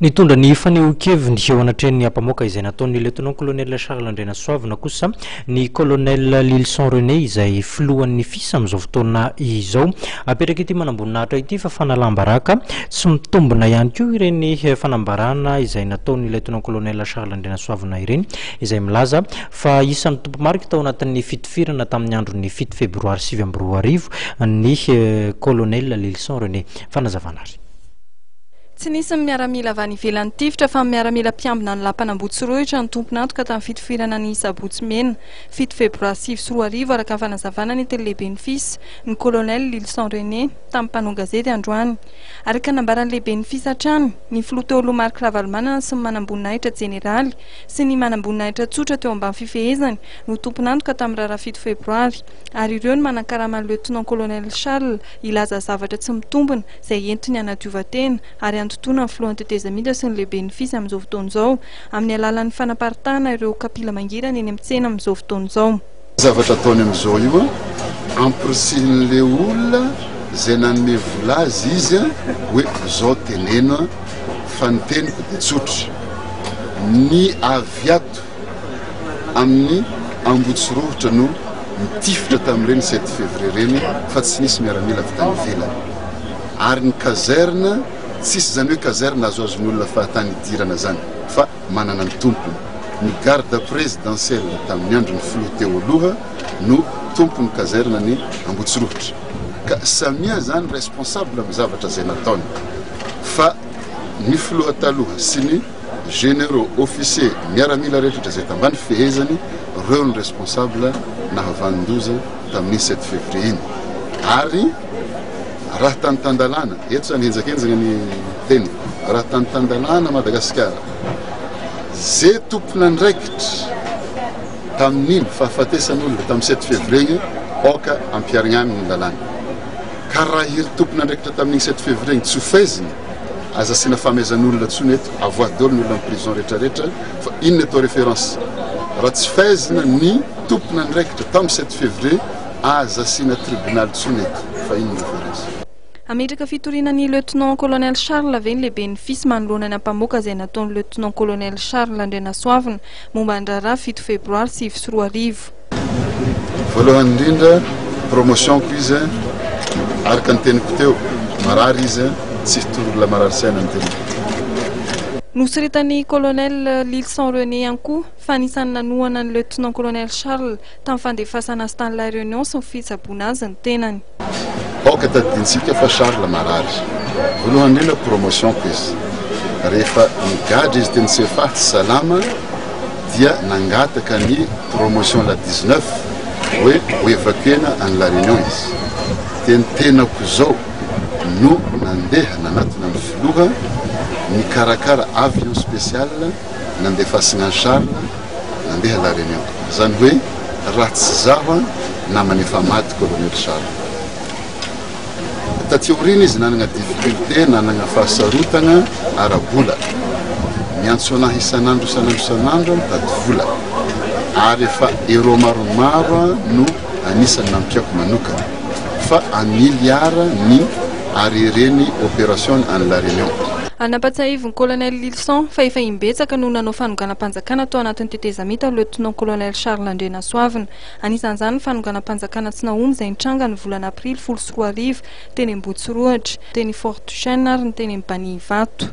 Nitondra ny fanehoan-keviny eo anatrehan'ny ampamoaka izay nataon'ny lieutenant colonel Charles Andrena Soavina kosa ny colonel Lilson René izay filohan'ny fisa amin'izao fotoana izao apetraka ity manamboninahitra ity fa fanalambaraka tsy mitombina ihany koa ireny fanambarana izay nataon'ny lieutenant colonel Charles Andrena Soavina ireny izay milaza fa isan'ny tompomarika tao anatin'ny fitifirana tamin'ny andron'ny 7 febroary 2024 ny colonel Lilson René fanazavana azy. Tsy nisy miaramila avy any ivelan'ny tifitra fa miaramila mpiambina ny lampanambotsiroitra ny tompon'antoka tamin'ny fitifirana ny Sabotsymena 7 febroary 2024 araka ny fanazavana ny tele-lehiben'ny FIS ny colonel Lilson René tamin'ny mpanao gazety androany. Araka nambaran'ny lehiben'ny FIS hatrany ny filoha teo aloha Marc Ravalomanana sy ny manamboninahitra jeneraly sy ny manamboninahitra tsotra teo ambany fifehezany no tompon'antoka tamin'ny rara 7 febroary ary ireo ny manan-karama ny lieutenant colonel Charles ilaza zavatra tsy mitombina izay entiny hanadiova-tena ary totona ny filohan'ny tetezamida sy ny lehiben'ny FIS amin'izao fotoan'izao amin'ny alalan'ny fanaparitahana ireo kapila mangirana eny amin'ny tsena amin'izao fotoan'izao. Zavatra ataony amin'izao io ampirisih'le olona izay nanome vola azy izy hoe zao tenena fa ny teniko dia tsotra ny aviato amin'ny Ambotsirovitra no nitifitra tamin'ireny 7 février reny fa tsy nisy miaramila avy tany ivelany ary ny kazerna tsisy zany hoe kazerna azoazon'ny olona fahatany idirana zany fa manana ny tompony ny garde présidentielle tamin'ny andron'ny filoha teo aloha no tompony kazerna ny Ambotsirovitra ka samia zany responsable amin'ny zavatra izay nataony fa ny filoha taloha sy ny généraux officiers miaramila rehetra izay tambany fehezany reo ny responsable nahavanondoza tamin'ny 7 février iny ary raha tany-tandalana eto zany henjakenjana ny teny raha tany-tandalana Madagasikara zay tompona andraikitra tamin'iny fahafatesan'olona tamin'ny 7 février oka ampiarigna aminy ny lalàna ka raha iry tompona andraikitra tamin'iny 7 février tsy hofeziny aza sina famezan'olona tsony eto avoady daholo ny olona amin'ny prison rehetrarehetra fa inona atao référence raha tsy fezina ny tompona andraikitra tamin'ny 7 février aza sina tribunal tsony eto fa inona référence. Ametraka fitorinan'ny lieutenant colonel Charles avy ny lehiben'ny FIS manoloana ny ampamoaka izay nataon'ny lieutenant colonel Charles Andrena Soavina momba ny raharaha 7 febroary 2024. Voalohany indrindra promotion-ko izy araka ny teniko teo marary izy tsy torola marary saina ny teniko. Nosiritan'ny colonel Lilson René ihany koa fa anisan'ny nanohana ny lieutenant colonel Charles tamin'ny fandefasana azy tany La Réunion sy ny fitsaboana azy ny tenany. Oka tadidintsika fa Charles marary voalohany indrindra promotion-ko izy rehefa nigadra izy teny sefaty salama dia nangataka ny promotion la 19 hoe hoevakuena any La Réunion izy teny tenako zao no nandeha nanatona amin'ny filoha ny karakara avion spécial nandefasina Charles nandeha La Réunion zany hoe raha tsy zaho namany efa maty colonel Charles tateoriny izy nanana difficulté nanana fahasarotana arabola miantso anahy isan'andro mitady vola ary efa ero maromaro no anisany nampiako manokana fa amiliara ny arereny opération any La Réunion. Anampatsahivy ny colonel Lilson fa efa imbetsaka no nanao fanonganam-panjakana tao anatin'ny tetezamita lieutenant colonel Charles Andrena Soavina. Anisan'izany ny fanonganam-panjakana tsy nahomby izay nitranga ny volana aprily 2024 teny Ambotsiroatra, teny Fort Duchesne ary ny teny Banivato.